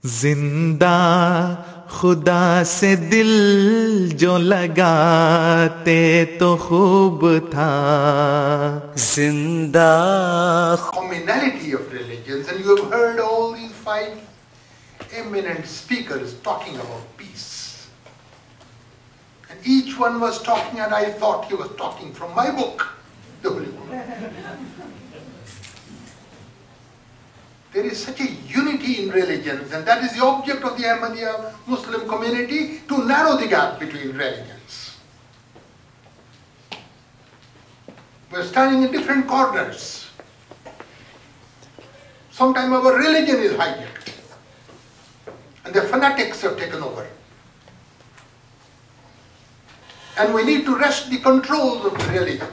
जिंदा खुदा से दिल जो लगाते तो खूब था जिंदा. Commonality of religions, and you have heard all these five eminent speakers talking about peace. And each one was talking, and I thought he was talking from my book, the Holy Book. There is such a unity in religions, and that is the object of the Ahmadiyya Muslim community, to narrow the gap between religions. We are standing in different corners. Sometimes our religion is hijacked, and the fanatics have taken over. And we need to wrest the controls of the religion.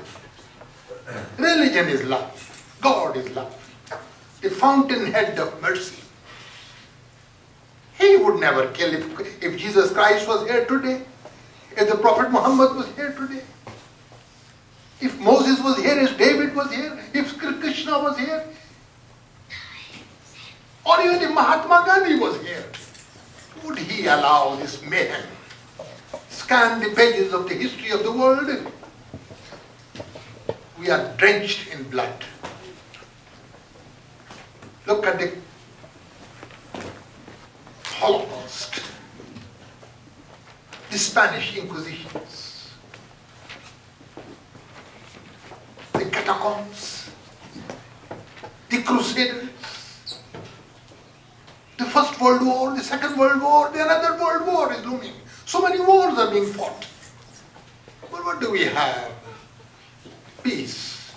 Religion is love. God is love. The fountainhead of mercy. He would never kill if Jesus Christ was here today, if the Prophet Muhammad was here today, if Moses was here, if David was here, if Krishna was here, or even if Mahatma Gandhi was here. Would he allow this mayhem? Scan the pages of the history of the world. We are drenched in blood. Look at the Holocaust, the Spanish Inquisitions, the catacombs, the Crusaders, the First World War, the Second World War, the another World War is looming. So many wars are being fought. But what do we have? Peace.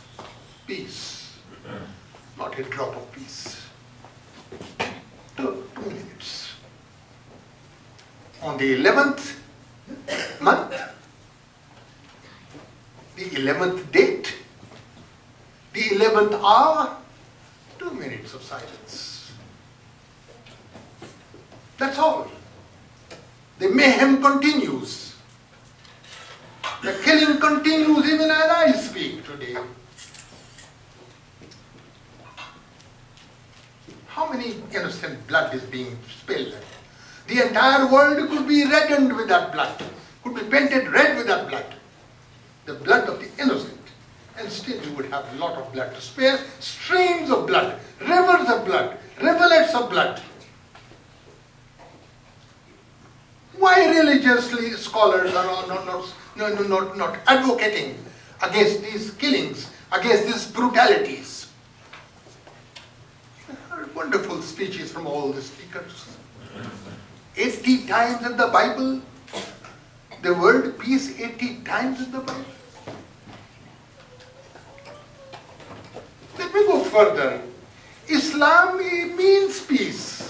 Peace. Not a drop of peace. 2 minutes. On the 11th month, the 11th date, the 11th hour, 2 minutes of silence. That's all. The mayhem continues. The killing continues even as I speak today. How many innocent blood is being spilled? The entire world could be reddened with that blood, could be painted red with that blood. The blood of the innocent. And still you would have a lot of blood to spare, streams of blood, rivers of blood, rivulets of blood. Why religiously scholars are not advocating against these killings, against these brutalities? Wonderful speeches from all the speakers. 80 times in the Bible, the word peace 80 times in the Bible. Let me go further. Islam means peace.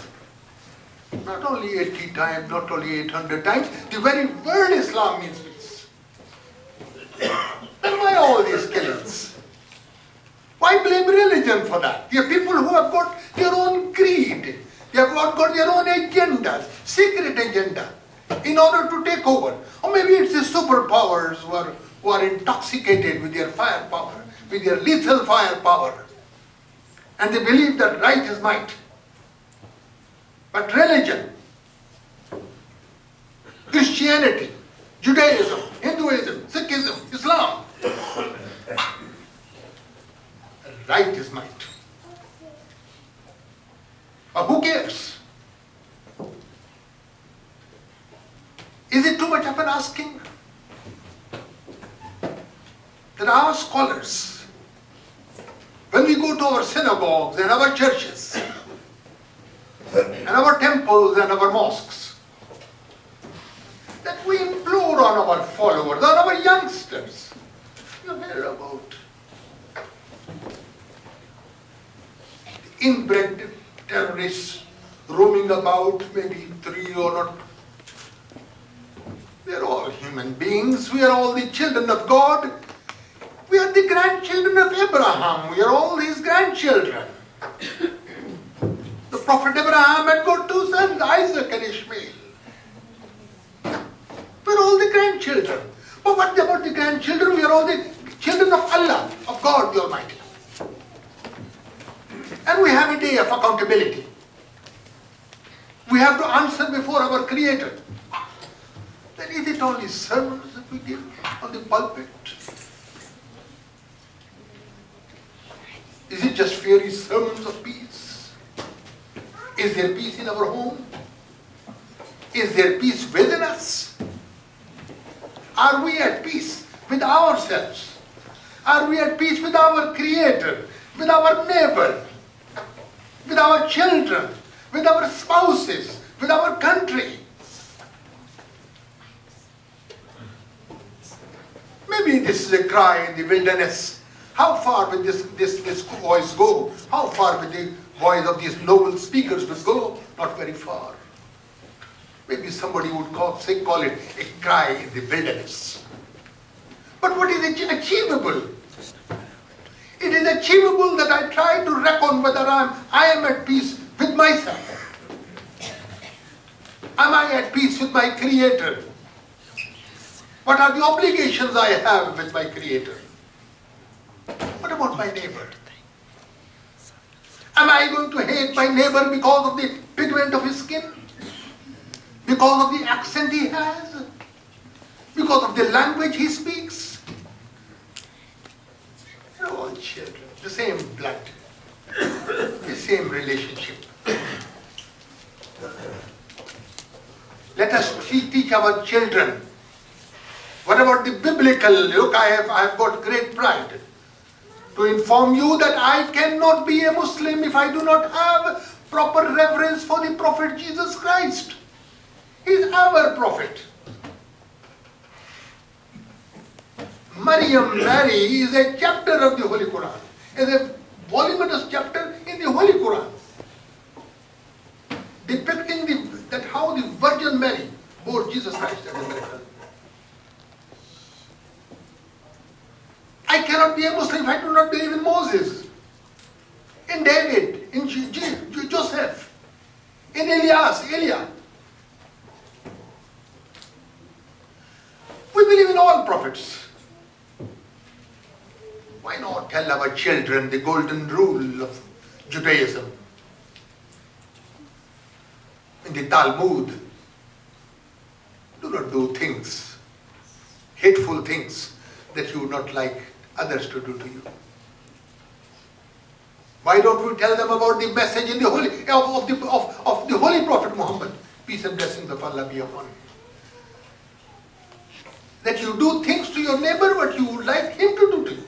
Not only 80 times, not only 800 times, the very word Islam means peace. Then why all these killings? Why blame religion for that? There are people who have got their own creed. They have got their own agendas, secret agenda, in order to take over. Or maybe it's the superpowers who are intoxicated with their firepower, with their lethal firepower. And they believe that right is might. But religion, Christianity, Judaism, Hinduism, Sikhism, Islam, right is might. But who cares? Is it too much of an asking that our scholars, when we go to our synagogues and our churches, and our temples and our mosques, that we implore on our followers, on our youngsters, you hear about inbred terrorists roaming about, maybe 3 or not. We are all human beings. We are all the children of God. We are the grandchildren of Abraham. We are all his grandchildren. The Prophet Abraham had got 2 sons, Isaac and Ishmael. We are all the grandchildren. But what about the grandchildren? We are all the children of Allah, of God the Almighty. And we have a day of accountability. we have to answer before our Creator, then is it only sermons that we give on the pulpit? Is it just fairy sermons of peace? Is there peace in our home? Is there peace within us? Are we at peace with ourselves? Are we at peace with our Creator, with our neighbor, with our children, with our spouses, with our country? Maybe this is a cry in the wilderness. How far will this voice go? How far will the voice of these noble speakers will go? Not very far. Maybe somebody would call it a cry in the wilderness. But what is achievable? It is achievable that I try to reckon whether I am at peace with myself. Am I at peace with my Creator? What are the obligations I have with my Creator? What about my neighbor? Am I going to hate my neighbor because of the pigment of his skin? Because of the accent he has? Because of the language he speaks? They're all children, the same blood, the same relationship. Let us teach our children. What about the biblical? Look, I have got great pride to inform you that I cannot be a Muslim if I do not have proper reverence for the Prophet Jesus Christ. He is our Prophet. Mary is a chapter of the Holy Quran, is a voluminous chapter in the Holy Quran, depicting how the Virgin Mary bore Jesus Christ as a miracle. I cannot be a Muslim if I do not believe in Moses, in David, in Joseph, in Elijah. We believe in all prophets. Why not tell our children the golden rule of Judaism? In the Talmud, do not do things, hateful things that you would not like others to do to you. Why don't we tell them about the message in the of the Holy Prophet Muhammad, peace and blessings of Allah be upon him? That you do things to your neighbor what you would like him to do to you.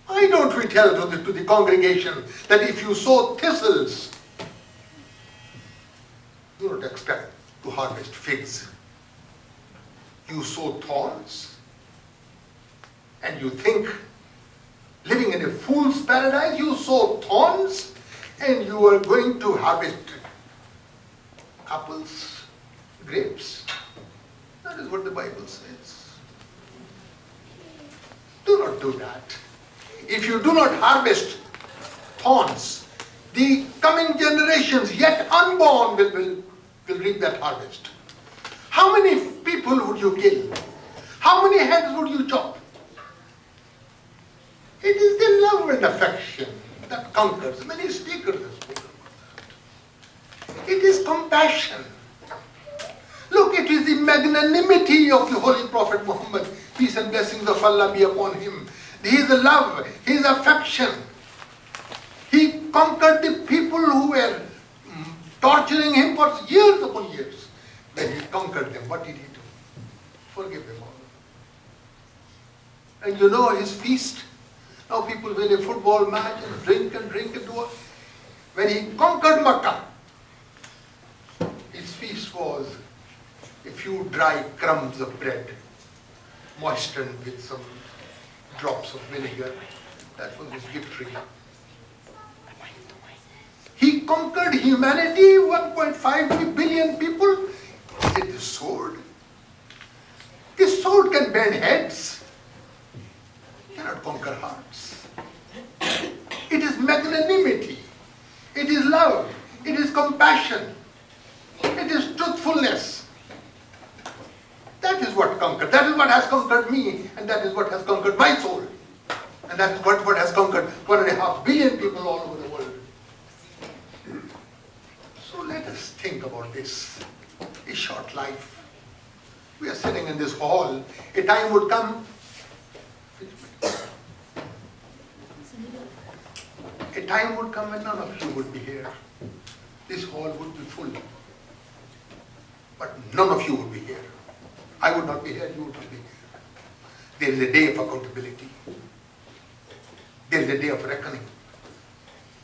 Why don't we tell to the congregation that if you sow thistles, do not expect to harvest figs. You sow thorns, and you think, living in a fool's paradise, you sow thorns, and you are going to harvest apples, grapes. That is what the Bible says. Do not do that. If you do not harvest thorns, the coming generations, yet unborn, will reap that harvest. How many people would you kill? How many heads would you chop? It is the love and affection that conquers. Many speakers have spoken about that. It is compassion. Look, it is the magnanimity of the Holy Prophet Muhammad, peace and blessings of Allah be upon him. His love, his affection. He conquered the people who were torturing him for years upon years. When he conquered them, what did he do? Forgive them all. And you know his feast. Now people win a football match and drink and do what? When he conquered Makkah, his feast was a few dry crumbs of bread moistened with some drops of vinegar. That was his victory. He conquered humanity, 1.5 billion people, with the sword. The sword can bend heads, cannot conquer hearts. It is magnanimity, it is love, it is compassion, it is truthfulness. That is what conquered. That is what has conquered me, and that is what has conquered my soul. And that is what has conquered 1.5 billion people all over the world. Just think about this. A short life. We are sitting in this hall. A time would come. A time would come when none of you would be here. This hall would be full. But none of you would be here. I would not be here, you would not be here. There is a day of accountability. There is a day of reckoning.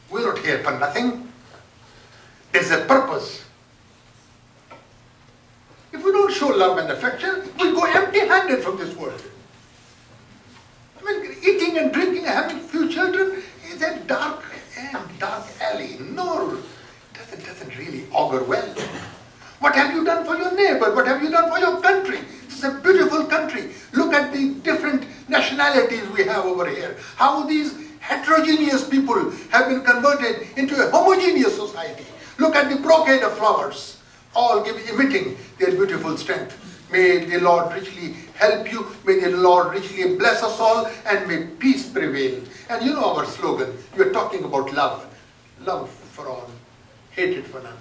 We're not here for nothing. There's a purpose. If we don't show love and affection, we go empty-handed from this world. I mean, eating and drinking and having few children is a dark alley. No, it doesn't really augur well. What have you done for your neighbor? What have you done for your country? It's a beautiful country. Look at the different nationalities we have over here. How these heterogeneous people have been converted into a homogeneous society. Look at the brocade of flowers, all emitting their beautiful strength. May the Lord richly help you. May the Lord richly bless us all, and may peace prevail. And you know our slogan, we are talking about love. Love for all, hatred for none.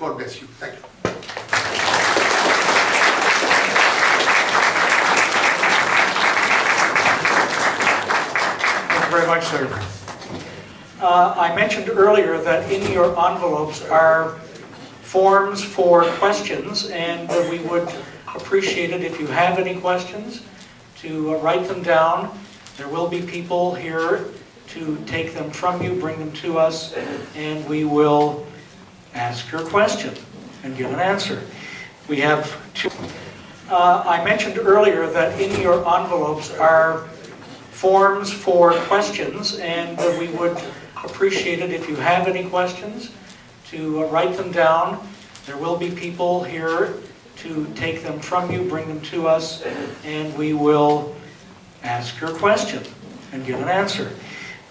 God bless you. Thank you. Thank you very much, sir. I mentioned earlier that in your envelopes are forms for questions, and we would appreciate it if you have any questions to write them down. There will be people here to take them from you, bring them to us, and we will ask your question and give an answer. We have two. I mentioned earlier that in your envelopes are forms for questions, and we would appreciate it if you have any questions to write them down. There will be people here to take them from you, bring them to us, and we will ask your question and give an answer.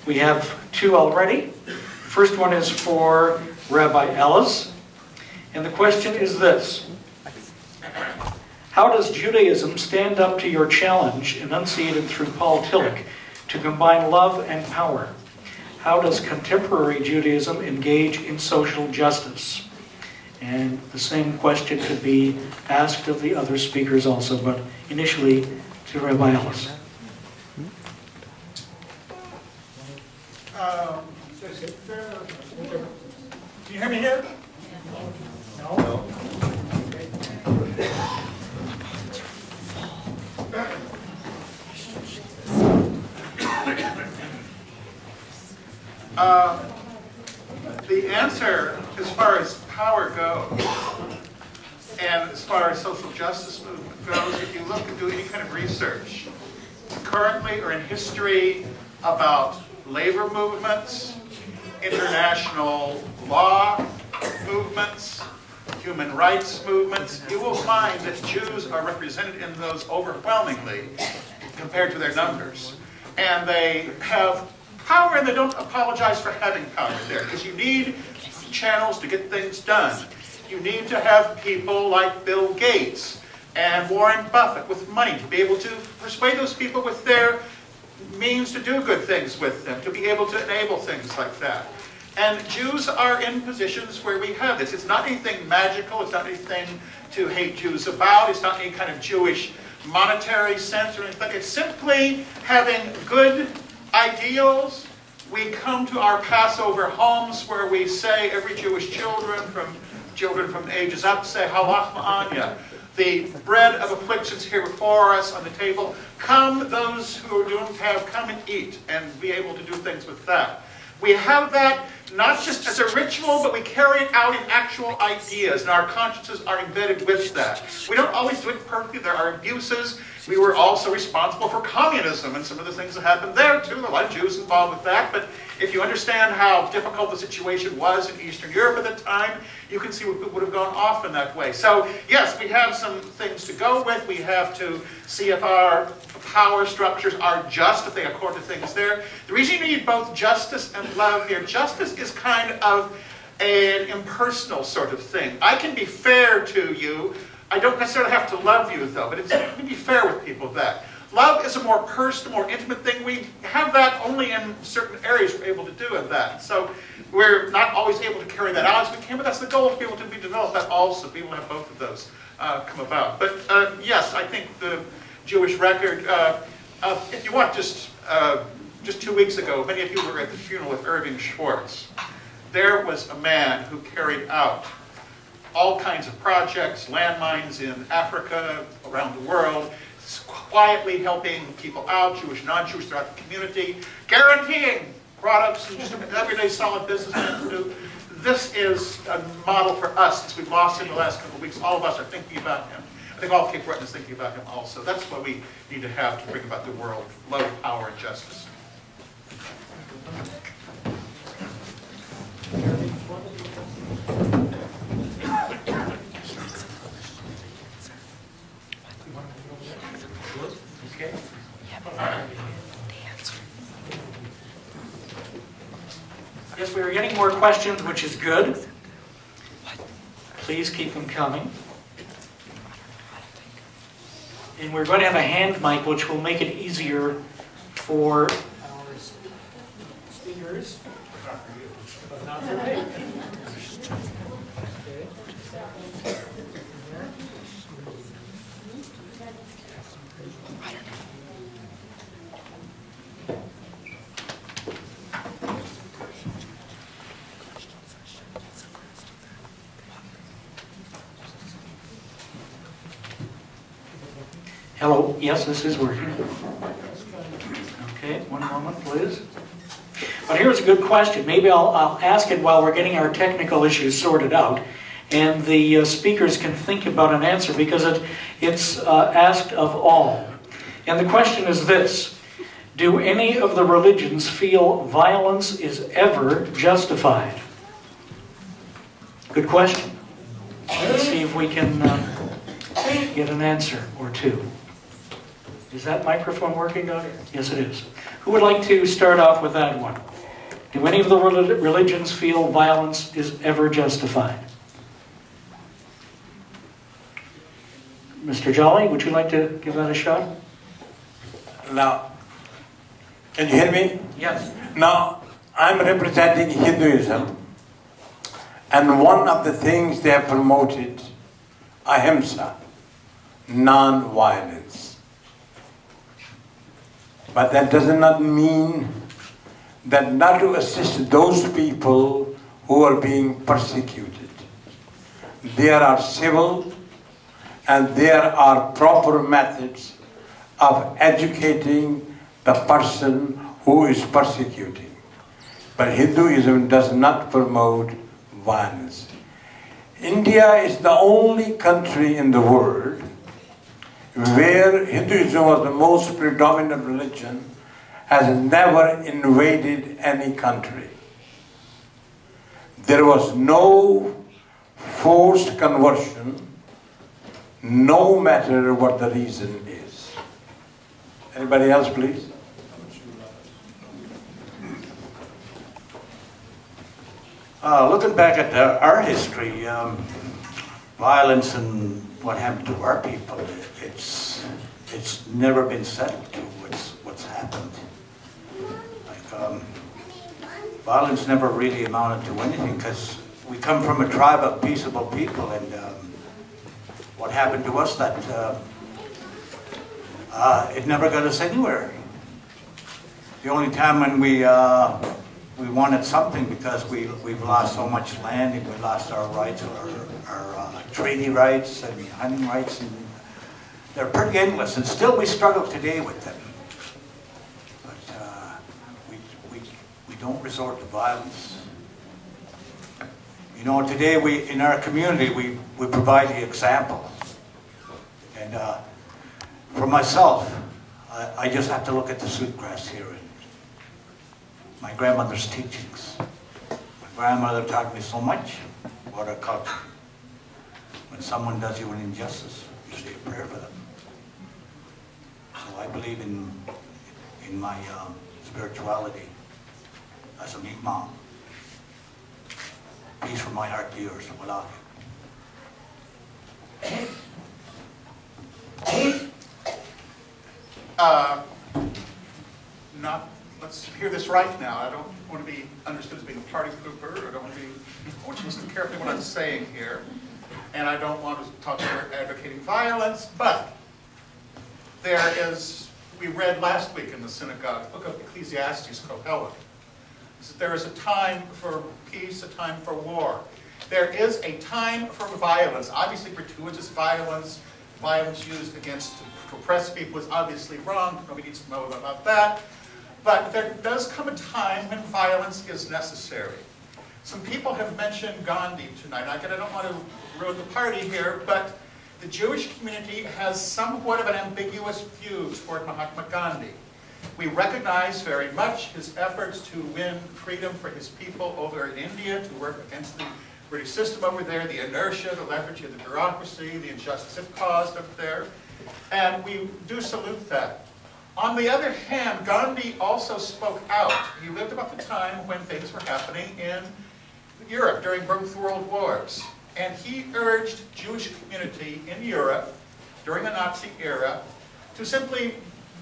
We have two already. First one is for Rabbi Ellis, and the question is this: how does Judaism stand up to your challenge, enunciated through Paul Tillich, to combine love and power? How does contemporary Judaism engage in social justice? And the same question could be asked of the other speakers also, but initially to Rabbi Ellis. Can you hear me here? No? No. The answer, as far as power goes, and as far as social justice movement goes, if you look and do any kind of research, currently or in history about labor movements, international law movements, human rights movements, you will find that Jews are represented in those overwhelmingly compared to their numbers. And they have power, and they don't apologize for having power there, because you need channels to get things done. You need to have people like Bill Gates and Warren Buffett with money to be able to persuade those people with their means to do good things with them, to be able to enable things like that. And Jews are in positions where we have this. It's not anything magical. It's not anything to hate Jews about. It's not any kind of Jewish monetary sense or anything. It's simply having good ideals. We come to our Passover homes where we say, every Jewish children from ages up say, Halach Ma'anya. The bread of afflictions here before us on the table. Come, those who don't have, come and eat, and be able to do things with that. We have that not just as a ritual, but we carry it out in actual ideas, and our consciences are embedded with that. We don't always do it perfectly. There are abuses. We were also responsible for communism and some of the things that happened there, too. There are a lot of Jews involved with that, but if you understand how difficult the situation was in Eastern Europe at the time, you can see what would have gone off in that way. So, yes, we have some things to go with. We have to see if our power structures are just, if they accord to things there. The reason you need both justice and love here, justice is kind of an impersonal sort of thing. I can be fair to you. I don't necessarily have to love you, though, but it's to be fair with people that. Love is a more personal, more intimate thing. We have that only in certain areas we're able to do of that. So we're not always able to carry that out as we can, but that's the goal, to be able to develop that also, be able to have both of those come about. But yes, I think the Jewish record, if you want, just 2 weeks ago, many of you were at the funeral of Irving Schwartz. There was a man who carried out all kinds of projects, landmines in Africa, around the world, quietly helping people out, Jewish, non-Jewish, throughout the community, guaranteeing products and just everyday solid businessmen to do. This is a model for us, since we've lost him the last couple of weeks. All of us are thinking about him. I think all Cape Breton is thinking about him also. That's what we need to have to bring about the world: love, power, and justice. Okay. Yes, we are getting more questions, which is good. Please keep them coming. And we're going to have a hand mic, which will make it easier for our speakers. But not for me. Hello, yes, this is working. Okay, one moment, please. But here's a good question. Maybe I'll ask it while we're getting our technical issues sorted out, and the speakers can think about an answer, because it's asked of all. And the question is this: do any of the religions feel violence is ever justified? Good question. Let's see if we can get an answer or two. Is that microphone working, Doctor? Yes, it is. Who would like to start off with that one? Do any of the religions feel violence is ever justified? Mr. Jolly, would you like to give that a shot? Now, can you hear me? Yes. Now, I'm representing Hinduism, and one of the things they have promoted, ahimsa, non-violence. But that does not mean that not to assist those people who are being persecuted. There are civil and there are proper methods of educating the person who is persecuting. But Hinduism does not promote violence. India is the only country in the world where Hinduism was the most predominant religion, has never invaded any country. There was no forced conversion, no matter what the reason is. Anybody else, please? Looking back at our history, violence and what happened to our people, it's never been settled to what's happened. Like, violence never really amounted to anything, because we come from a tribe of peaceable people, and what happened to us, that it never got us anywhere. The only time when we wanted something, because we've lost so much land, and we lost our rights, our treaty rights and hunting rights, and they're pretty endless, and still we struggle today with them. But we don't resort to violence. You know, today in our community we provide the example, and for myself, I just have to look at the sweetgrass here and my grandmother's teachings. My grandmother taught me so much about our culture. When someone does you an injustice, you say a prayer for them. So I believe in my spirituality as a imam. Peace from my heart to yours. Wallah. Let's hear this right now. I don't want to be understood as being a party pooper. I don't want to be, I want you to listen carefully to what I'm saying here. And I don't want to talk about advocating violence, but there is, we read last week in the synagogue, the book of Ecclesiastes, Kohelet. There is a time for peace, a time for war. There is a time for violence. Obviously, gratuitous violence, violence used against to oppress people is obviously wrong. Nobody needs to know about that. But there does come a time when violence is necessary. Some people have mentioned Gandhi tonight. Again, I don't want to ruin the party here, but the Jewish community has somewhat of an ambiguous view toward Mahatma Gandhi. We recognize very much his efforts to win freedom for his people over in India, to work against the British system over there, the inertia, the lethargy of the bureaucracy, the injustice it caused up there. And we do salute that. On the other hand, Gandhi also spoke out. He lived about the time when things were happening in Europe during both world wars. And he urged Jewish community in Europe during the Nazi era to simply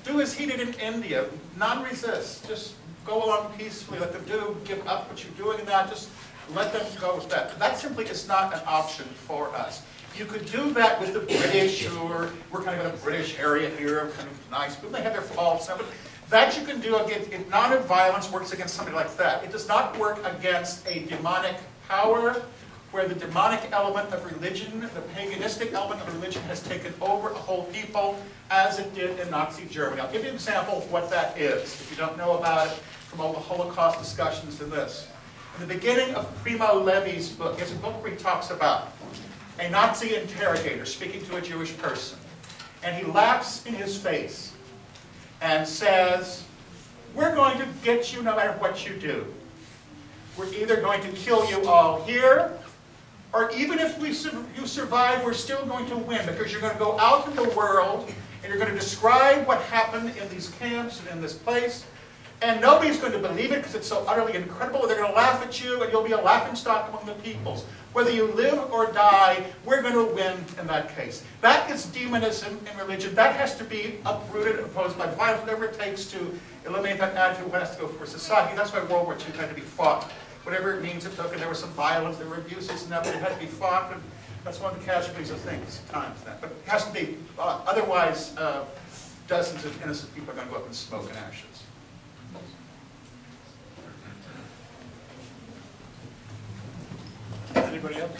do as he did in India, non-resist, just go along peacefully, let them give up what you're doing and that, just let them go with that. That simply is not an option for us. You could do that with the British, or we're kind of in a British area here, kind of nice, but they have their faults. But that you can do against, non-violence works against somebody like that. It does not work against a demonic power, where the demonic element of religion, the paganistic element of religion has taken over a whole people, as it did in Nazi Germany. I'll give you an example of what that is, if you don't know about it from all the Holocaust discussions in this. In the beginning of Primo Levi's book, he has a book where he talks about a Nazi interrogator speaking to a Jewish person. And he laughs in his face and says, "We're going to get you no matter what you do. We're either going to kill you all here, or even if you survive, we're still going to win, because you're going to go out in the world and you're going to describe what happened in these camps and in this place, and nobody's going to believe it because it's so utterly incredible. They're going to laugh at you, and you'll be a laughingstock among the peoples. Whether you live or die, we're going to win in that case." That is demonism in religion. That has to be uprooted, opposed by violence, whatever it takes to eliminate that attitude. What has to go for society. That's why World War II had to be fought. Whatever it means it took, and there was some violence, there were abuses, and that, it had to be fought, and that's one of the casualties of things, times that. But it has to be, otherwise dozens of innocent people are going to go up in smoke and ashes. Anybody else?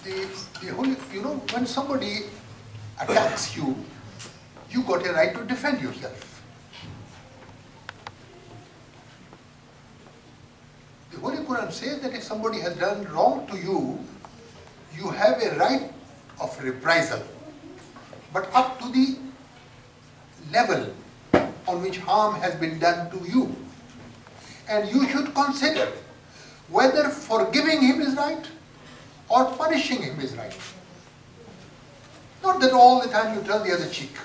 The whole, when somebody attacks you, you got a right to defend yourself. The Holy Quran says that if somebody has done wrong to you, you have a right of reprisal, but up to the level on which harm has been done to you. And you should consider whether forgiving him is right or punishing him is right. Not that all the time you turn the other cheek.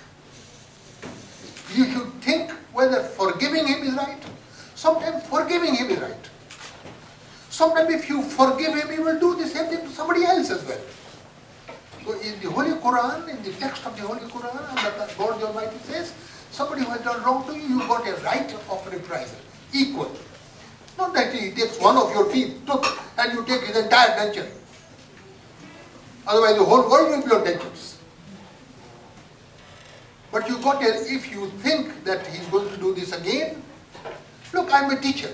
You should think whether forgiving him is right. Sometimes forgiving him is right. Sometimes if you forgive him, he will do the same thing to somebody else as well. So in the Holy Quran, in the text of the Holy Quran, God the Almighty says, somebody who has done wrong to you, you got a right of reprisal, equal. Not that he takes one of your teeth, and you take his entire denture. Otherwise the whole world will be on dentures. But you got if you think that he's going to do this again, look, I'm a teacher.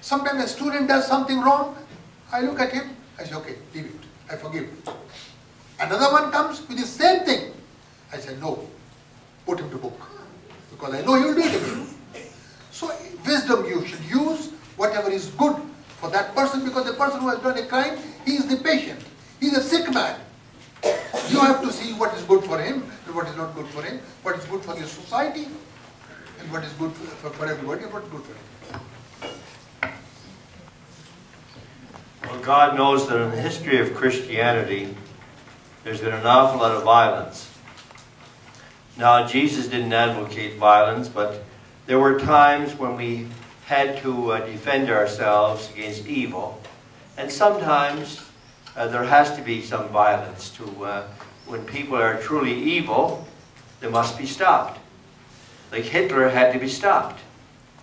Sometimes a student does something wrong, I look at him, I say, okay, leave it, I forgive. Another one comes with the same thing. I say, no, put him to book, because I know he'll do it again. So wisdom you should use whatever is good for that person, because the person who has done a crime, he is the patient. He is a sick man. You have to see what is good for him and what is not good for him, what is good for the society and what is good for everybody and what is good for him. Well, God knows that in the history of Christianity, there's been an awful lot of violence. Now, Jesus didn't advocate violence, but there were times when we had to defend ourselves against evil. And sometimes there has to be some violence to, when people are truly evil, they must be stopped. Like Hitler had to be stopped.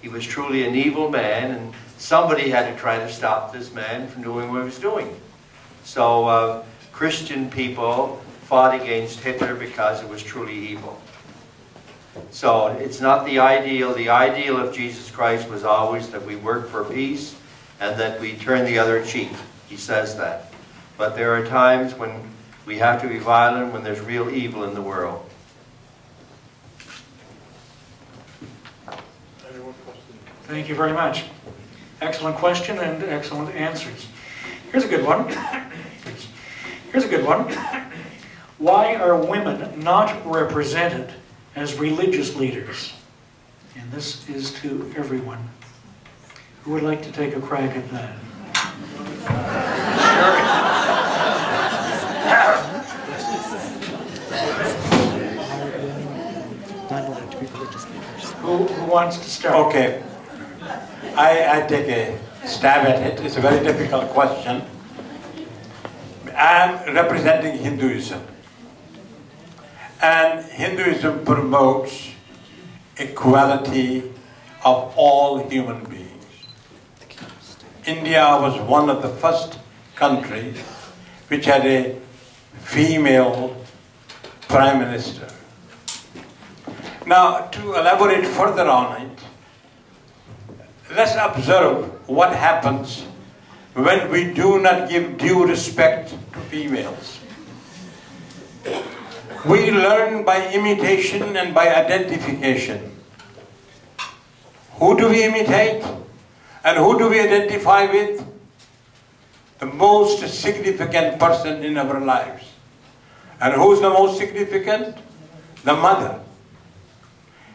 He was truly an evil man, and somebody had to try to stop this man from doing what he was doing. So Christian people fought against Hitler because it was truly evil. So it's not the ideal. The ideal of Jesus Christ was always that we work for peace and that we turn the other cheek. He says that. But there are times when we have to be violent, when there's real evil in the world. Thank you very much. Excellent question and excellent answers. Here's a good one. Here's a good one. Why are women not represented as religious leaders? And this is to everyone. Who would like to take a crack at that? Who wants to start? Okay. I take a stab at it. It's a very difficult question. I'm representing Hinduism. And Hinduism promotes equality of all human beings. India was one of the first countries which had a female prime minister. Now, to elaborate further on it, let's observe what happens when we do not give due respect to females. We learn by imitation and by identification. Who do we imitate? And who do we identify with? The most significant person in our lives. And who's the most significant? The mother.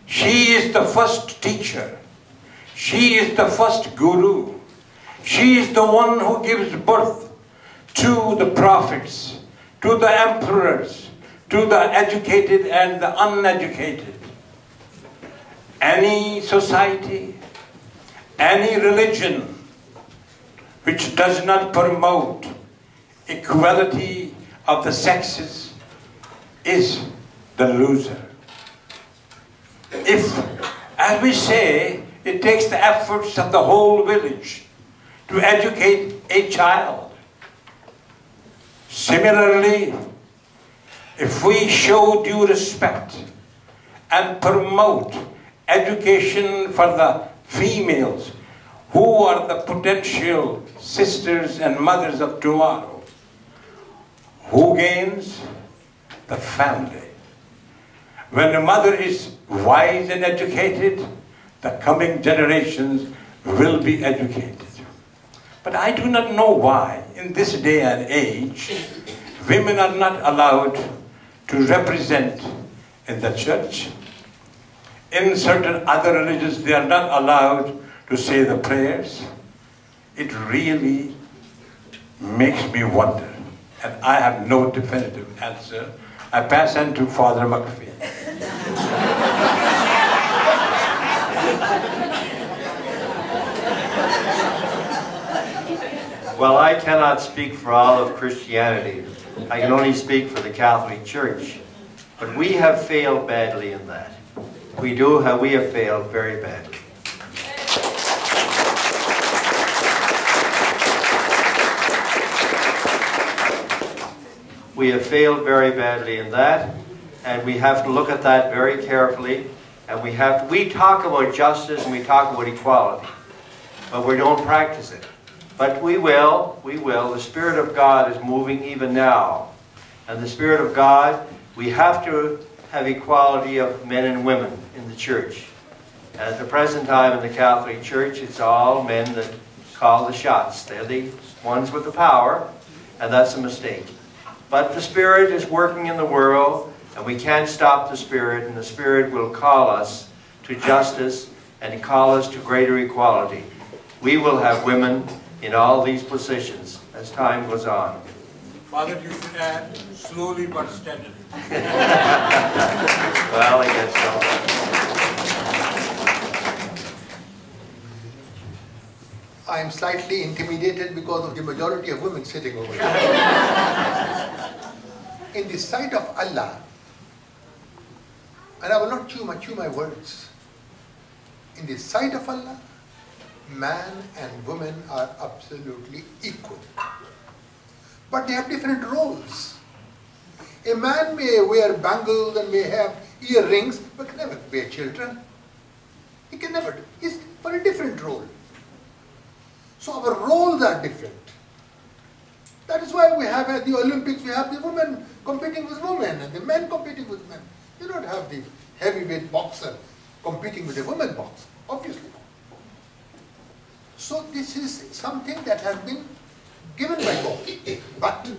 She is the first teacher. She is the first guru. She is the one who gives birth to the prophets, to the emperors, to the educated and the uneducated. Any society, any religion which does not promote equality of the sexes is the loser. If, as we say, it takes the efforts of the whole village to educate a child. Similarly, if we show due respect and promote education for the females, who are the potential sisters and mothers of tomorrow, who gains? The family. When the mother is wise and educated, the coming generations will be educated. But I do not know why, in this day and age, women are not allowed to represent in the church. In certain other religions, they are not allowed to say the prayers. It really makes me wonder, and I have no definitive answer. I pass on to Father McPhee. Well, I cannot speak for all of Christianity. I can only speak for the Catholic Church. But we have failed badly in that. We have failed very badly. We have failed very badly in that, and we have to look at that very carefully. And we talk about justice and we talk about equality, but we don't practice it. But we will. The Spirit of God is moving even now. And the Spirit of God, we have to have equality of men and women in the church. And at the present time in the Catholic Church, it's all men that call the shots. They're the ones with the power, and that's a mistake. But the Spirit is working in the world, and we can't stop the Spirit, and the Spirit will call us to justice and call us to greater equality. We will have women in all these positions as time goes on. Father, you should add slowly but steadily. Well, I guess so. I am slightly intimidated because of the majority of women sitting over here. In the sight of Allah, and I will not chew my words, in the sight of Allah, man and woman are absolutely equal. But they have different roles. A man may wear bangles and may have earrings, but can never bear children. He can never do. He's for a different role. So our roles are different. That is why we have at the Olympics, we have the women competing with women and the men competing with men. You don't have the heavyweight boxer competing with a woman boxer, obviously. So this is something that has been given by God. But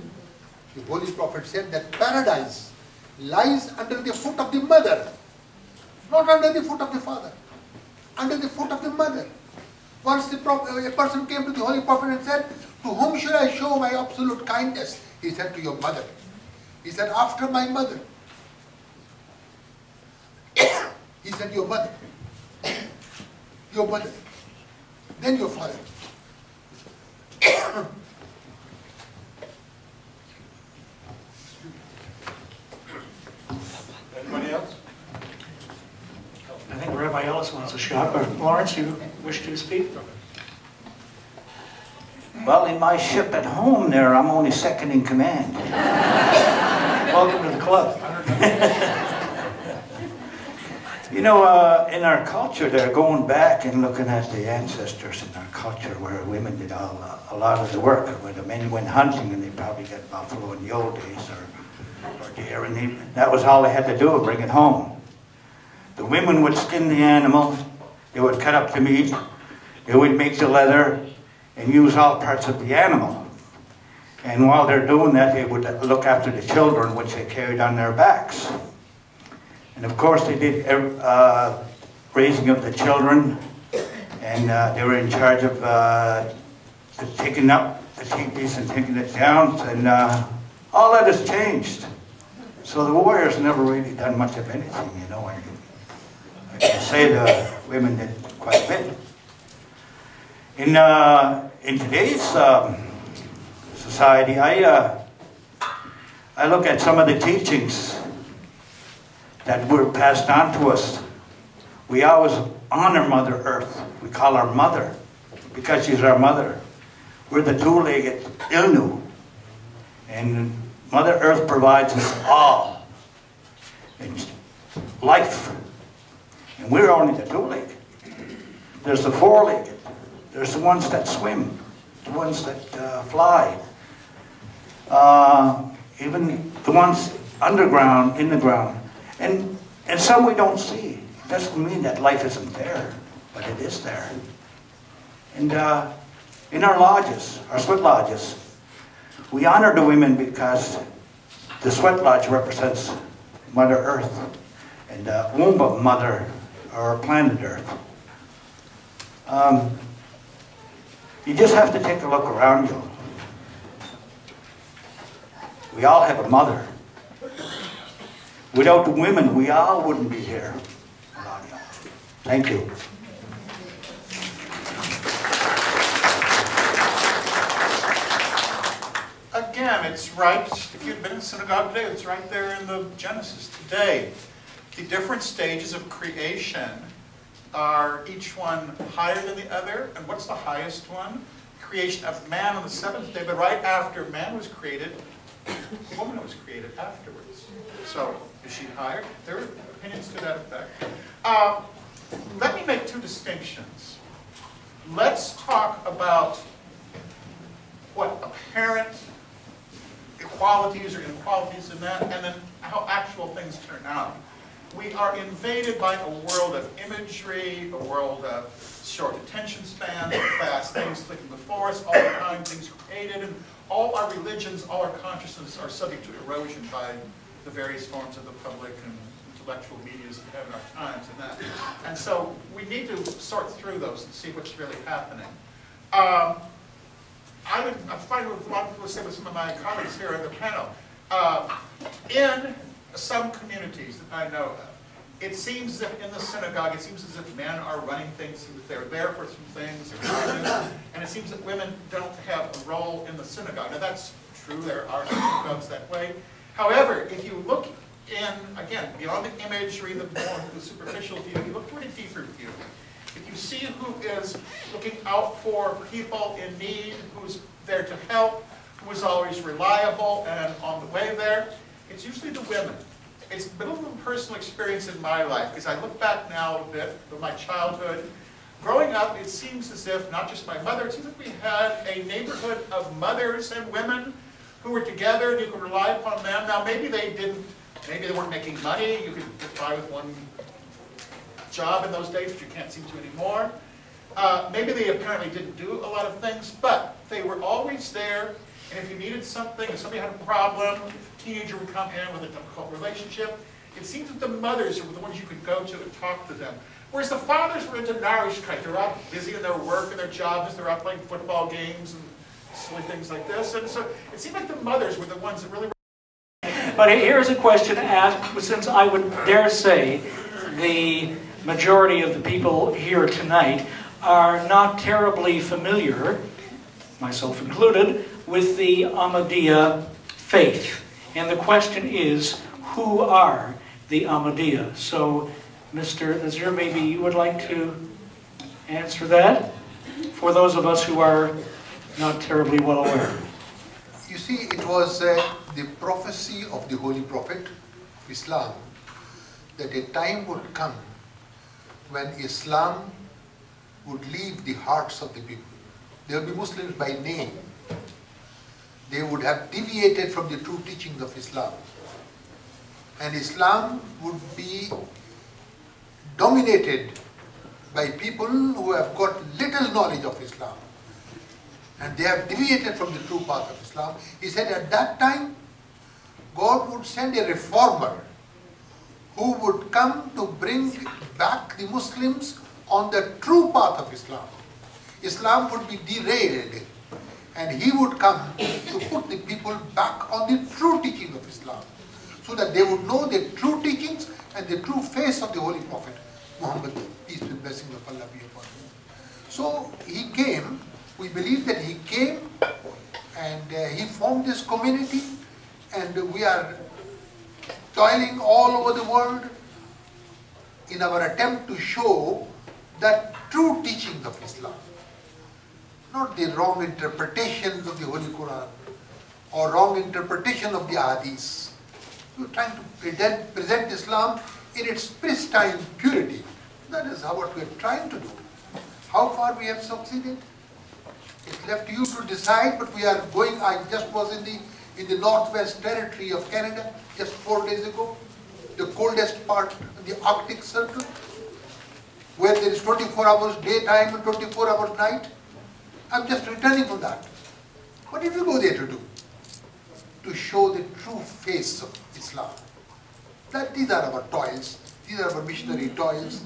the Holy Prophet said that paradise lies under the foot of the mother, not under the foot of the father, under the foot of the mother. Once a person came to the Holy Prophet and said, to whom should I show my absolute kindness? He said, to your mother. He said, after my mother. He said, your mother. Your mother. Then your father. Anybody else? I think Rabbi Ellis wants a shot, but Lawrence, you wish to speak? Well, in my ship at home there, I'm only second in command. Welcome to the club. You know, in our culture, they're going back and looking at the ancestors in our culture where women did a lot of the work. Where the men went hunting and they probably got buffalo in the old days or deer, and that was all they had to do, bring it home. The women would skin the animal, they would cut up the meat, they would make the leather, and use all parts of the animal. And while they're doing that, they would look after the children, which they carried on their backs. And of course, they did raising of the children, and they were in charge of taking up the teepees and taking it down, and all that has changed. So the warriors never really done much of anything, you know. I can say the women did quite a bit. In today's society, I look at some of the teachings that were passed on to us. We always honor Mother Earth. We call her Mother because she's our mother. We're the two-legged Ilnu. And Mother Earth provides us all in life. And we're only the two-legged. There's the four-legged. There's the ones that swim, the ones that fly. Even the ones underground, in the ground. And some we don't see. It doesn't mean that life isn't there, but it is there. And in our lodges, our sweat lodges, we honor the women because the sweat lodge represents Mother Earth and the womb of Mother or planet Earth. You just have to take a look around you. We all have a mother. Without the women, we all wouldn't be here. Thank you. Again, it's right, if you'd been in synagogue today, it's right there in the Genesis today. The different stages of creation are each one higher than the other. And what's the highest one? Creation of man on the seventh day, but right after man was created, the woman was created afterwards. So, is she higher? There are opinions to that effect. Let me make two distinctions. Let's talk about what apparent equalities or inequalities in that, and then how actual things turn out. We are invaded by a world of imagery, a world of short attention spans, fast things clicking before us all the time, things created, and all our religions, all our consciousness are subject to erosion by the various forms of the public and intellectual medias we have in our times and that. And so we need to sort through those and see what's really happening. I find what a lot of people say with some of my colleagues here on the panel. In some communities that I know of, it seems as if in the synagogue, it seems as if men are running things, seems that they're there for some things, and it seems that women don't have a role in the synagogue. Now that's true, there are synagogues that way. However, if you look in, again, beyond the imagery, the superficial view, you look toward a deeper view. If you see who is looking out for people in need, who's there to help, who is always reliable and on the way there, it's usually the women. It's been a little personal experience in my life, because I look back now a bit from my childhood. Growing up, it seems as if, not just my mother, it seems like we had a neighborhood of mothers and women who were together and you could rely upon them. Now maybe they weren't making money, you could get by with one job in those days, which you can't seem to anymore. Maybe they apparently didn't do a lot of things, but they were always there. And if you needed something, if somebody had a problem, a teenager would come in with a difficult relationship, it seems that the mothers were the ones you could go to and talk to them. Whereas the fathers were into narishkeit. They're out busy in their work and their jobs, they're out playing football games and silly things like this. And so it seemed like the mothers were the ones that really were. But here's a question asked, since I would dare say the majority of the people here tonight are not terribly familiar, myself included, with the Ahmadiyya faith. And the question is, who are the Ahmadiyya? So, Mr. Nazir, maybe you would like to answer that for those of us who are not terribly well aware. You see, it was the prophecy of the Holy Prophet, Islam, that a time would come when Islam would leave the hearts of the people. They would be Muslims by name. They would have deviated from the true teachings of Islam. And Islam would be dominated by people who have got little knowledge of Islam. And they have deviated from the true path of Islam. He said at that time, God would send a reformer who would come to bring back the Muslims on the true path of Islam. Islam would be derailed, and he would come to put the people back on the true teaching of Islam, so that they would know the true teachings and the true face of the Holy Prophet Muhammad, peace and blessings of Allah be upon him. So he came, we believe that he came, and he formed this community, and we are toiling all over the world in our attempt to show that true teachings of Islam, not the wrong interpretations of the Holy Quran or wrong interpretation of the Hadith. We're trying to present Islam in its pristine purity. That is what we're trying to do. How far we have succeeded? It's left to you to decide, but we are going. I just was in the Northwest Territory of Canada just 4 days ago, the coldest part of the Arctic Circle, where there is 24 hours daytime and 24 hours night. I'm just returning from that. What did we go there to do? To show the true face of Islam. That these are our toils, these are our missionary toils,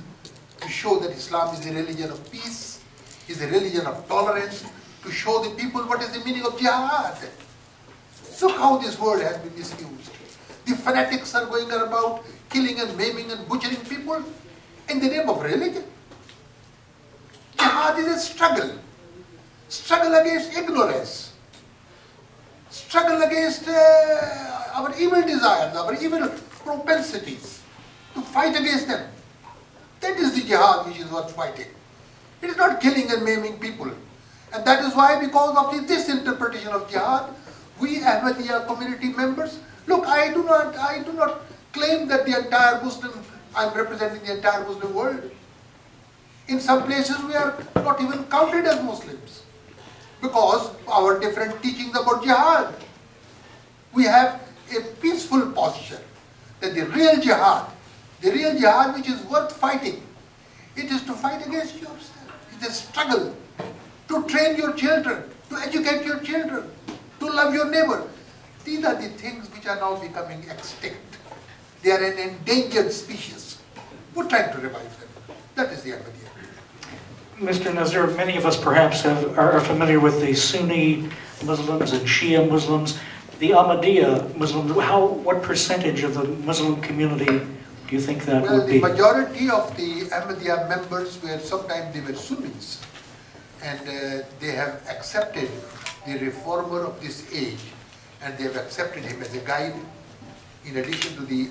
to show that Islam is a religion of peace, is a religion of tolerance, to show the people what is the meaning of jihad. Look how this word has been misused. The fanatics are going about killing and maiming and butchering people in the name of religion. Jihad is a struggle. Struggle against ignorance. Struggle against our evil desires, our evil propensities. To fight against them. That is the jihad which is worth fighting. It is not killing and maiming people. And that is why, because of this interpretation of jihad, we Ahmadiyya community members, look, I do not claim that the entire Muslim, I am representing the entire Muslim world. In some places we are not even counted as Muslims, because of our different teachings about jihad. We have a peaceful posture, that the real jihad which is worth fighting, it is to fight against yourself. It is a struggle to train your children, to educate your children, to love your neighbor. These are the things which are now becoming extinct. They are an endangered species. We're trying to revive them. That is the Ahmadiyya. Mr. Nazir, many of us perhaps are familiar with the Sunni Muslims and Shia Muslims. The Ahmadiyya Muslims, what percentage of the Muslim community Do you think that Well, would the be... majority of the Ahmadiyya members were, sometimes they were Sunnis, and they have accepted the reformer of this age, and they have accepted him as a guide, in addition to the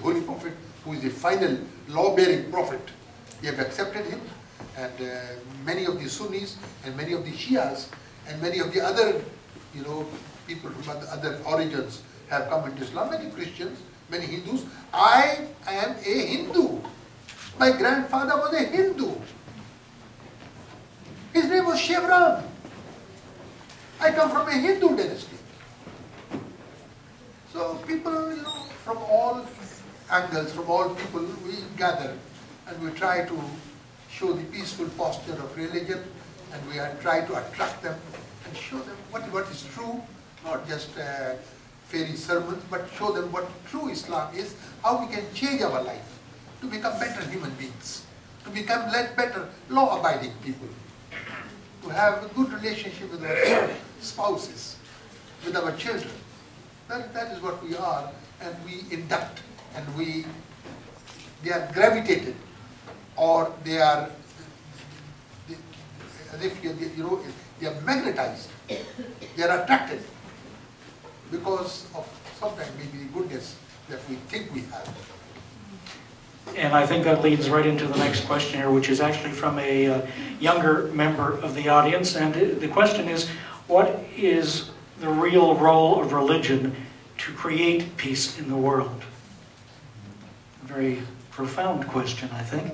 Holy Prophet, who is the final law-bearing prophet. They have accepted him, and many of the Sunnis, and many of the Shias, and many of the other, you know, people from other origins have come into Islam, many Christians, many Hindus. I am a Hindu. My grandfather was a Hindu. His name was Shivram. I come from a Hindu dynasty. So people, you know, from all angles, from all people, we gather and we try to show the peaceful posture of religion, and we try to attract them and show them what is true, not just fairy sermons, but show them what true Islam is, how we can change our life to become better human beings, to become better law-abiding people, to have a good relationship with our spouses, with our children. That is what we are, and we induct, and they are gravitated, or they are, as if you know, they are magnetized, they are attracted because of sometimes maybe the goodness that we think we have. And I think that leads right into the next question here, which is actually from a younger member of the audience. And the question is, what is the real role of religion to create peace in the world? A very profound question, I think.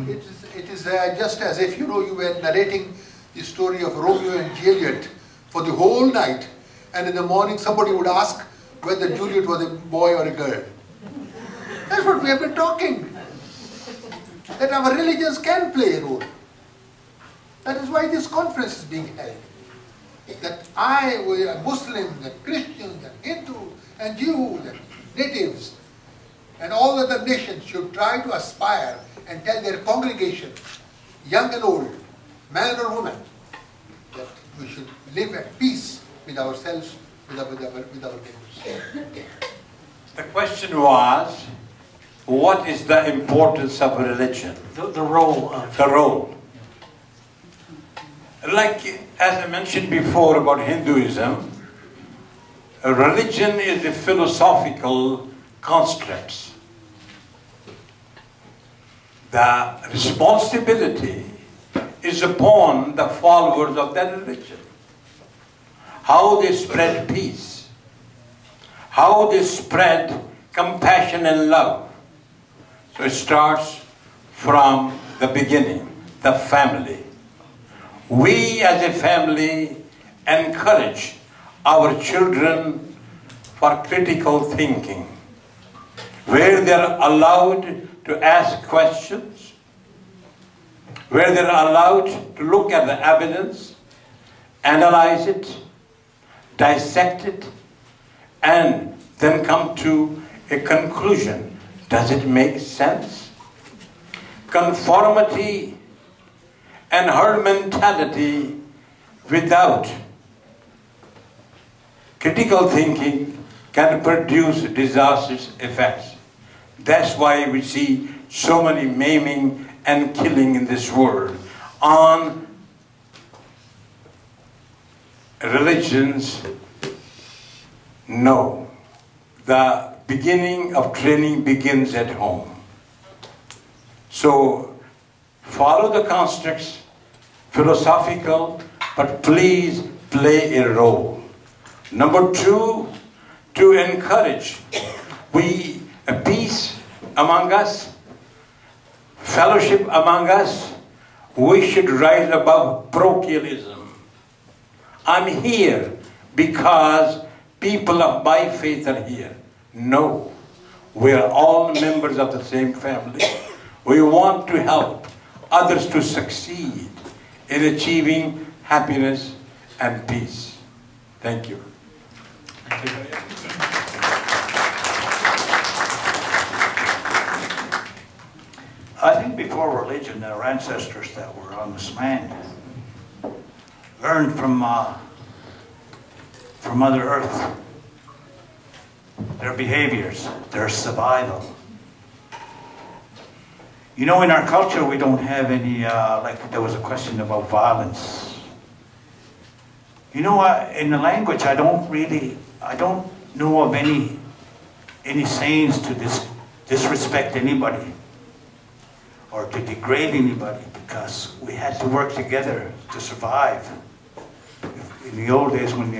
It is just as if, you know, you were narrating the story of Romeo and Juliet for the whole night, and in the morning somebody would ask whether Juliet was a boy or a girl. That's what we have been talking. That our religions can play a role. That is why this conference is being held. That Muslims and Christians and Hindus and Jews and natives and all other nations should try to aspire and tell their congregation, young and old, man or woman, that we should live at peace with ourselves, with our neighbors. The question was, what is the importance of religion? The role of... The role. Like, as I mentioned before about Hinduism, religion is a philosophical construct. The responsibility is upon the followers of that religion. How they spread peace, how they spread compassion and love. So it starts from the beginning, the family. We as a family encourage our children for critical thinking, where they are allowed to ask questions, where they are allowed to look at the evidence, analyze it, dissect it, and then come to a conclusion. Does it make sense? Conformity and herd mentality without critical thinking can produce disastrous effects. That's why we see so many maiming and killing in this world on religions. No. The beginning of training begins at home. So follow the constructs, philosophical, but please play a role. Number two, to encourage peace among us, fellowship among us. We should rise above parochialism. I'm here because people of my faith are here. No, we are all members of the same family. We want to help others to succeed in achieving happiness and peace. Thank you. Thank you. I think before religion, our ancestors that were on this land learned from Mother Earth their behaviors, their survival. You know, in our culture, we don't have any, like there was a question about violence. You know what, in the language, I don't know of any sayings to disrespect anybody or to degrade anybody, because we had to work together to survive. In the old days, when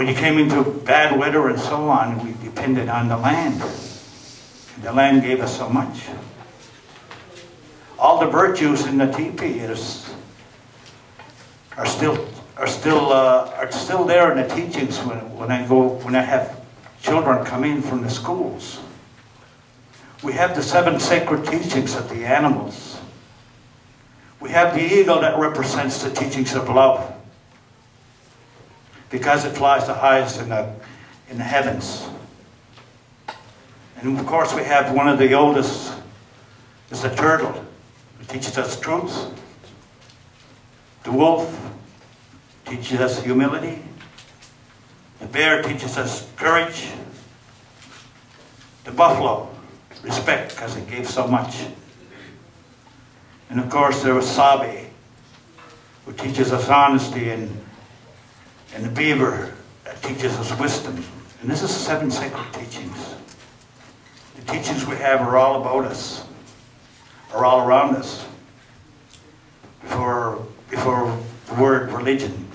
you came into bad weather and so on, we depended on the land. And the land gave us so much. All the virtues in the teepee are still there in the teachings when I have children come in from the schools. We have the 7 sacred teachings of the animals. We have the eagle that represents the teachings of love, because it flies the highest in the heavens. And of course we have one of the oldest, is the turtle, who teaches us truth. The wolf teaches us humility. The bear teaches us courage. The buffalo, respect, because it gave so much. And of course there was Sabe, who teaches us honesty, and the beaver that teaches us wisdom. And this is 7 sacred teachings. The teachings we have are all about us, are all around us. Before the word religion,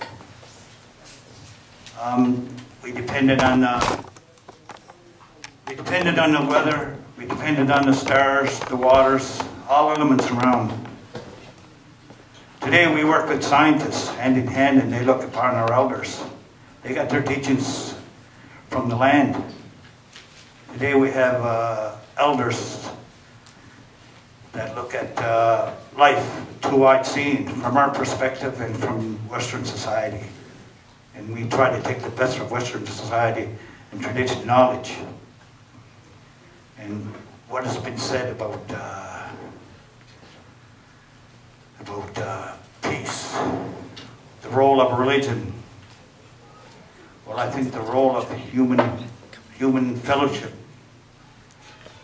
we depended on the weather, we depended on the stars, the waters, all elements around. Today we work with scientists hand in hand, and they look upon our elders. They got their teachings from the land. Today we have elders that look at life two-eyed seeing from our perspective and from Western society. And we try to take the best of Western society and tradition knowledge. And what has been said about peace, the role of religion. Well, I think the role of human fellowship,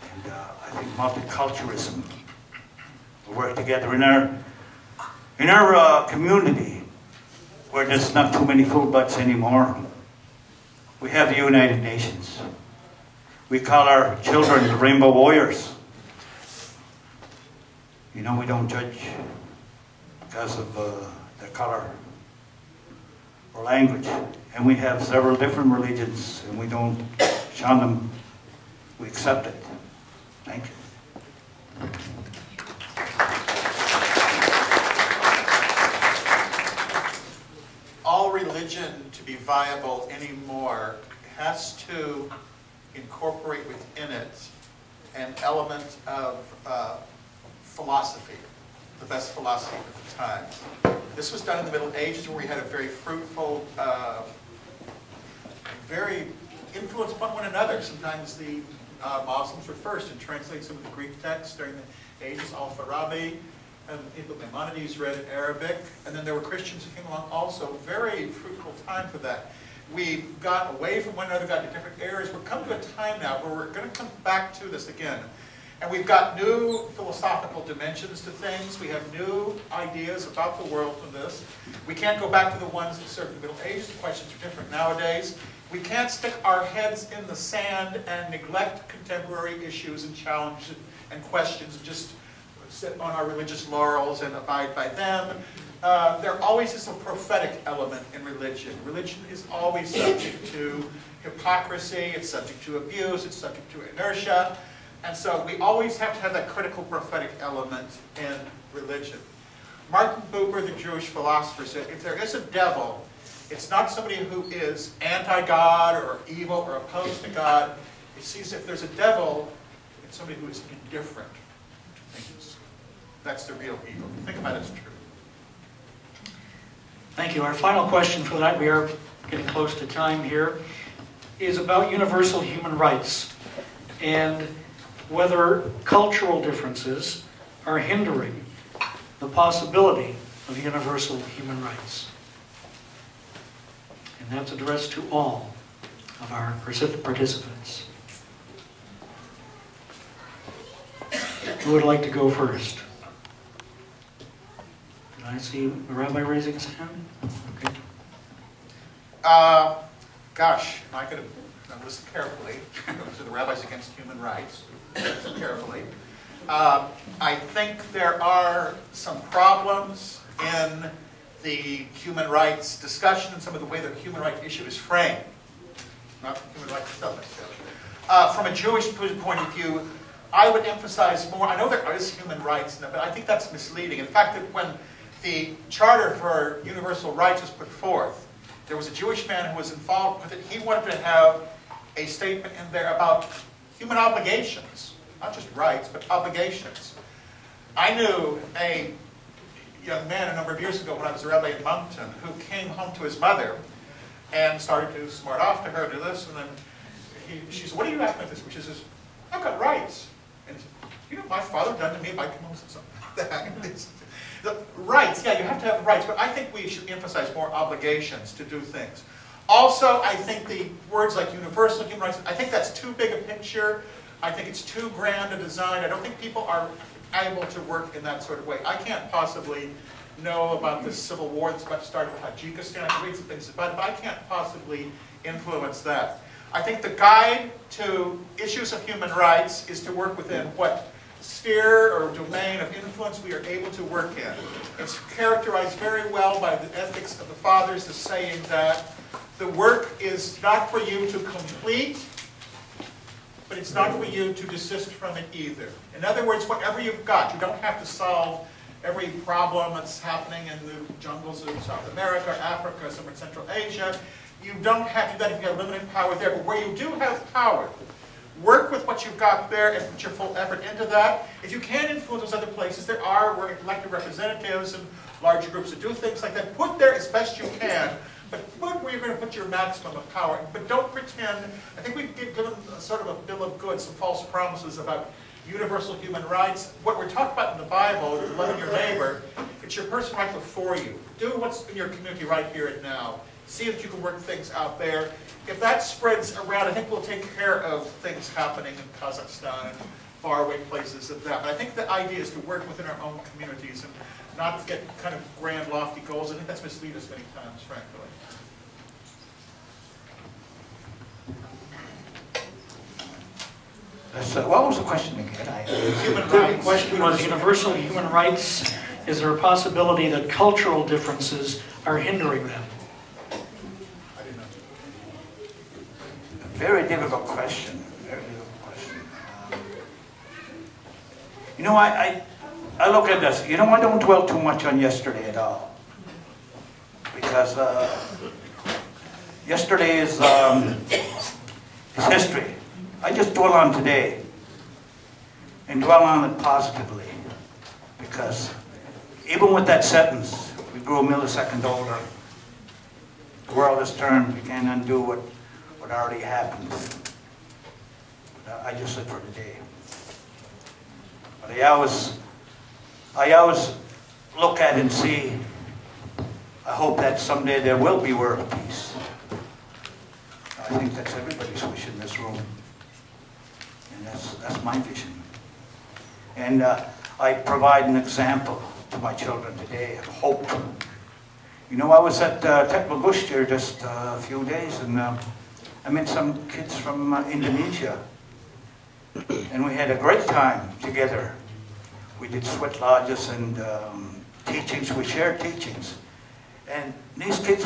and I think multiculturalism. We work together in our community, where there's not too many food butts anymore. We have the United Nations. We call our children the Rainbow Warriors. You know, we don't judge because of their color or language. And we have several different religions, and we don't shun them. We accept it. Thank you. All religion to be viable anymore has to incorporate within it an element of philosophy, the best philosophy of the time. This was done in the Middle Ages, where we had a very fruitful, very influenced upon one another. Sometimes the Muslims were first in translating some of the Greek texts during the ages. Al-Farabi and Maimonides read Arabic, and then there were Christians who came along also. Very fruitful time for that. We got away from one another, got into different areas. We're coming to a time now where we're going to come back to this again. And we've got new philosophical dimensions to things. We have new ideas about the world from this. We can't go back to the ones that served the Middle Ages. The questions are different nowadays. We can't stick our heads in the sand and neglect contemporary issues and challenges and questions and just sit on our religious laurels and abide by them. There always is a prophetic element in religion. Religion is always subject to hypocrisy, it's subject to abuse, it's subject to inertia. And so we always have to have that critical prophetic element in religion. Martin Buber, the Jewish philosopher, said, if there is a devil, it's not somebody who is anti-God or evil or opposed to God. He sees if there's a devil, it's somebody who is indifferent to things. That's the real evil. Think about it as true. Thank you. Our final question for the night, we are getting close to time here, is about universal human rights and whether cultural differences are hindering the possibility of universal human rights. And that's addressed to all of our participants. Who would like to go first? Did I see the rabbi raising his hand? Okay. Gosh, I could have listened carefully to the rabbis against human rights. Listen carefully. I think there are some problems in the human rights discussion and some of the way the human rights issue is framed. Not human rights itself necessarily. From a Jewish point of view, I would emphasize more, I know there is human rights, but I think that's misleading. In fact, that when the Charter for Universal Rights was put forth, there was a Jewish man who was involved with it. He wanted to have a statement in there about human obligations, not just rights, but obligations. I knew a young man a number of years ago when I was a rabbi in Moncton who came home to his mother and started to smart off to her, do this, and then she said, "What are you acting like this?" She says, "I've got rights." And he said, "You know what my father done to me if I come home and something like that?" The rights, yeah, you have to have rights, but I think we should emphasize more obligations to do things. Also, I think the words like universal human rights, I think that's too big a picture. I think it's too grand a design. I don't think people are able to work in that sort of way. I can't possibly know about this civil war that's about to start in Tajikistan. I can read some things about it, but I can't possibly influence that. I think the guide to issues of human rights is to work within what sphere or domain of influence we are able to work in. It's characterized very well by the ethics of the fathers as saying that the work is not for you to complete, but it's not for you to desist from it either. In other words, whatever you've got, you don't have to solve every problem that's happening in the jungles of South America, Africa, somewhere in Central Asia. You don't have to do that if you have limited power there, but where you do have power, work with what you've got there and put your full effort into that. If you can influence those other places, there are elected representatives and larger groups that do things like that. Put there as best you can, but put where you're going to put your maximum of power. But don't pretend, I think we've given sort of a bill of goods, some false promises about universal human rights. What we're talking about in the Bible, loving your neighbor, it's your person right before you. Do what's in your community right here and now. See that you can work things out there. If that spreads around, I think we'll take care of things happening in Kazakhstan and faraway places of that. But I think the idea is to work within our own communities and not to get kind of grand, lofty goals. I think that's misled us many times, frankly. What was the question again? Human The rights. question was universal human rights. Is there a possibility that cultural differences are hindering them? I didn't know. Very difficult question. Very difficult question. You know, I look at this. You know, I don't dwell too much on yesterday at all, because yesterday is history. I just dwell on today and dwell on it positively, because even with that sentence, we grew a millisecond older. The world has turned. We can't undo what already happened. But I just live for today. But I always look at and see, I hope that someday there will be world peace. I think that's everybody's wish in this room. And that's my vision. And I provide an example to my children today of hope. You know, I was at Tetmagush here just a few days, and I met some kids from Indonesia. And we had a great time together. We did sweat lodges and teachings. We shared teachings. And these kids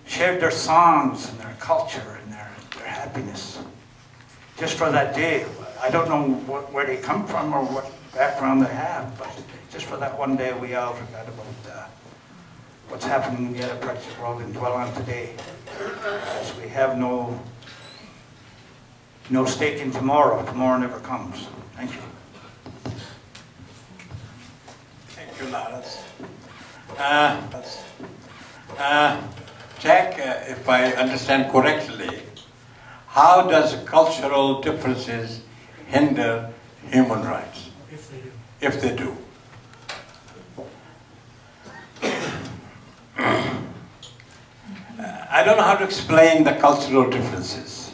shared their songs and their culture and their happiness. Just for that day. I don't know where they come from or what background they have, but just for that one day we all forgot about what's happening in the other parts of the world and dwell on today. Because we have no stake in tomorrow. Tomorrow never comes. Thank you. Thank you, Lawrence. Jack, if I understand correctly, how does cultural differences hinder human rights? If they do. If they do. I don't know how to explain the cultural differences.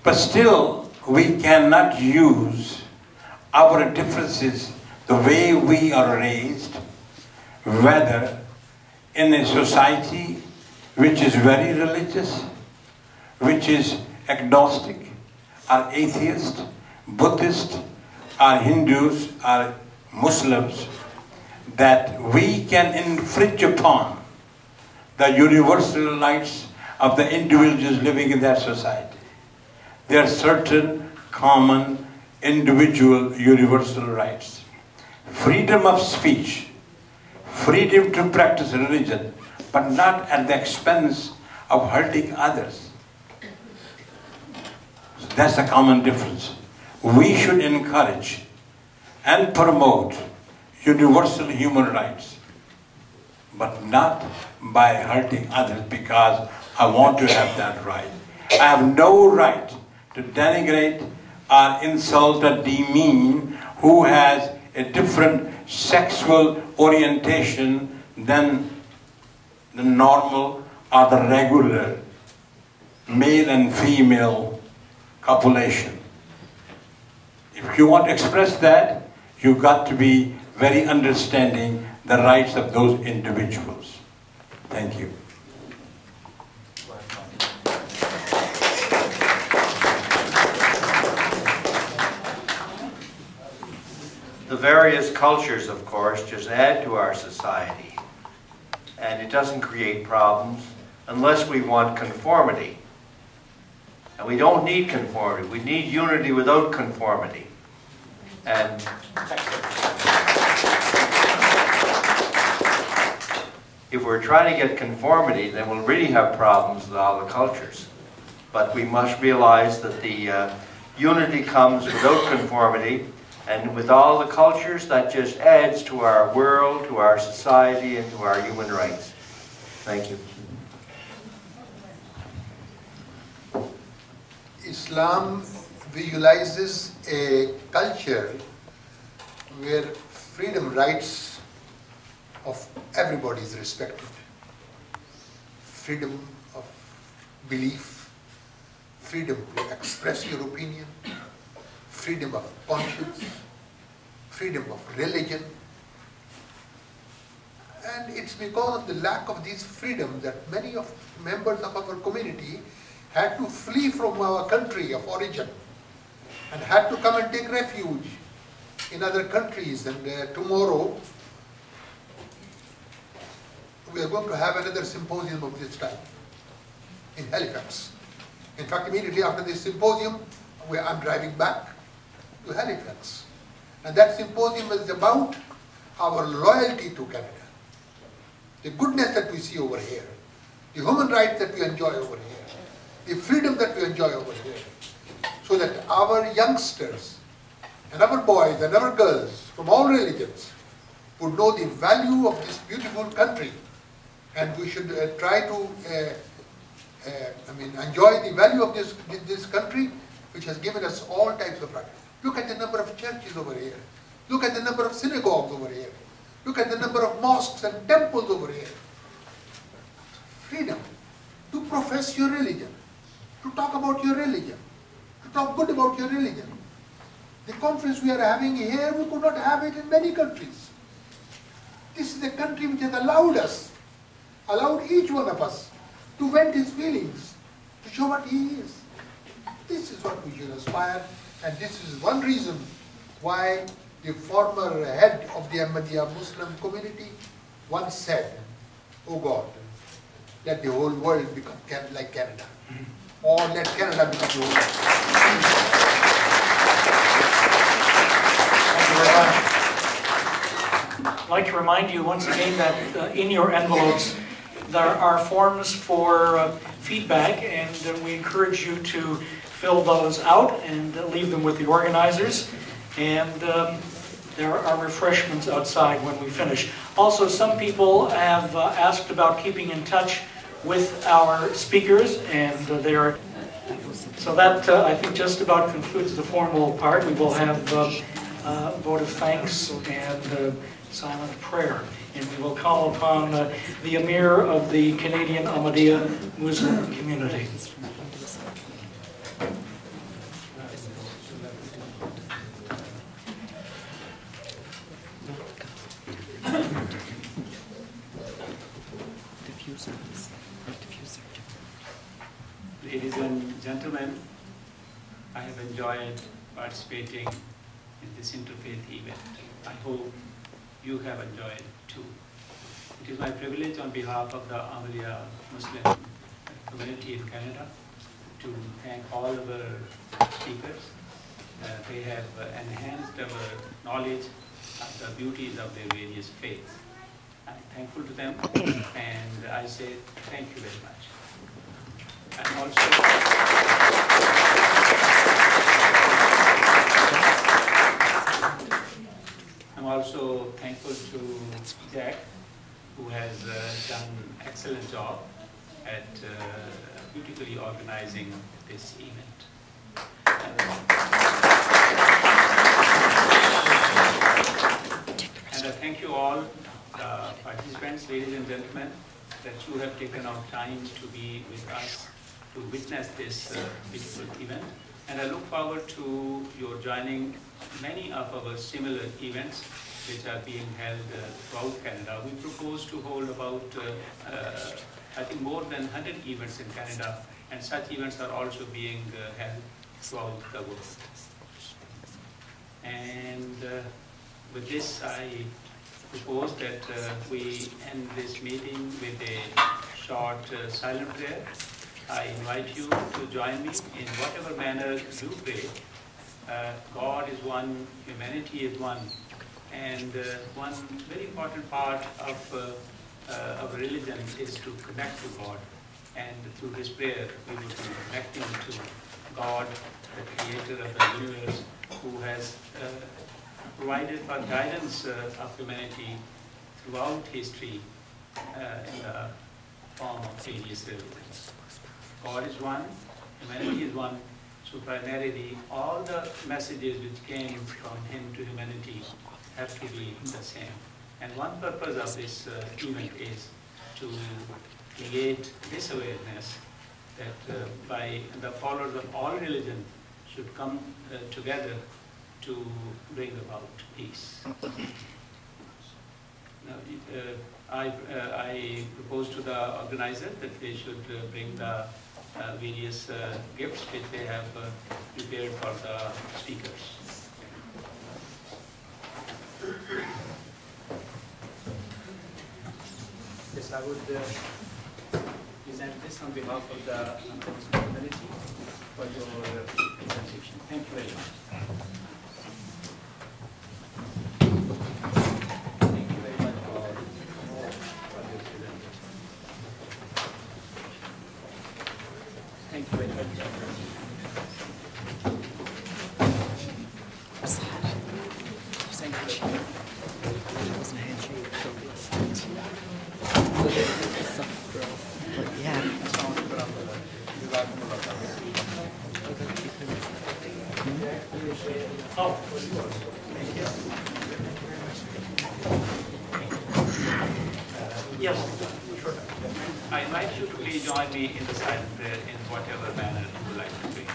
But still, we cannot use our differences the way we are raised, whether in a society which is very religious, which is agnostic, or atheist, Buddhist, or Hindus, or Muslims, that we can infringe upon the universal rights of the individuals living in that society. There are certain common individual universal rights. Freedom of speech, freedom to practice religion, but not at the expense of hurting others. So that's the common difference. We should encourage and promote universal human rights, but not by hurting others because I want to have that right. I have no right to denigrate or insult or demean who has a different sexual orientation than the normal or the regular male and female copulation. If you want to express that, you've got to be very understanding the rights of those individuals. Thank you. The various cultures, of course, just add to our society. And it doesn't create problems unless we want conformity. And we don't need conformity. We need unity without conformity. And if we're trying to get conformity, then we'll really have problems with all the cultures. But we must realize that the unity comes without conformity, and with all the cultures, that just adds to our world, to our society, and to our human rights. Thank you. Islam visualizes a culture where freedom rights of everybody is respected. Freedom of belief, freedom to express your opinion, freedom of conscience, freedom of religion. And it's because of the lack of these freedoms that many of members of our community had to flee from our country of origin and had to come and take refuge in other countries. And tomorrow we are going to have another symposium of this type in Halifax. In fact, immediately after this symposium, I'm driving back to Halifax. And that symposium is about our loyalty to Canada, the goodness that we see over here, the human rights that we enjoy over here, the freedom that we enjoy over here, so that our youngsters and our boys and our girls from all religions would know the value of this beautiful country, and we should try to enjoy the value of this country, which has given us all types of rights. Look at the number of churches over here. Look at the number of synagogues over here. Look at the number of mosques and temples over here. Freedom to profess your religion, to talk about your religion, to talk good about your religion. The conference we are having here, we could not have it in many countries. This is a country which has allowed each one of us to vent his feelings, to show what he is. This is what we should aspire, and this is one reason why the former head of the Ahmadiyya Muslim community once said, "Oh God, let the whole world become like Canada, or let Canada become the whole world." Thank you very much. I'd like to remind you once again that in your envelopes there are forms for feedback, and we encourage you to fill those out and leave them with the organizers. And there are refreshments outside when we finish. Also, some people have asked about keeping in touch with our speakers, and so that I think just about concludes the formal part. We will have vote of thanks and silent prayer. And we will call upon the Emir of the Canadian Ahmadiyya Muslim community. Ladies and gentlemen, I have enjoyed participating in this interfaith event. I hope you have enjoyed too. It is my privilege on behalf of the Ahmadiyya Muslim community in Canada to thank all of our speakers. They have enhanced our knowledge of the beauties of their various faiths. I'm thankful to them and I say thank you very much. I'm also thankful to Jack, who has done an excellent job at beautifully organizing this event. And I thank you all, participants, ladies and gentlemen, that you have taken out time to be with us to witness this beautiful event. And I look forward to your joining many of our similar events which are being held throughout Canada. We propose to hold about, I think, more than 100 events in Canada, and such events are also being held throughout the world. And with this, I propose that we end this meeting with a short silent prayer. I invite you to join me in whatever manner you pray. God is one, humanity is one, and one very important part of our religion is to connect to God. And through this prayer, we will be connecting to God, the creator of the universe, who has provided for guidance of humanity throughout history in the form of various religions. God is one, humanity is one, so primarily all the messages which came from him to humanity have to be the same. And one purpose of this event is to create this awareness that by the followers of all religions should come together to bring about peace. Now, I propose to the organizer that they should bring the various gifts which they have prepared for the speakers. Yes, I would present this on behalf of the Muslim community for your presentation. Thank you very much. Yes, sure. I invite you to please join me in the silent prayer in whatever manner you would like to pray.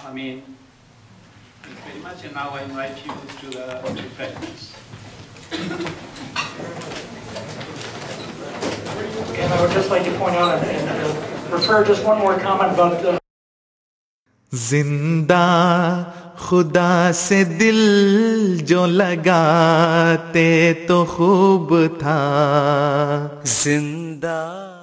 I mean, thank you very much, and now I invite you to the refreshments. And I would just like to point out and refer just one more comment about जिंदा खुदा से दिल जो लगाते तो खूब था जिंदा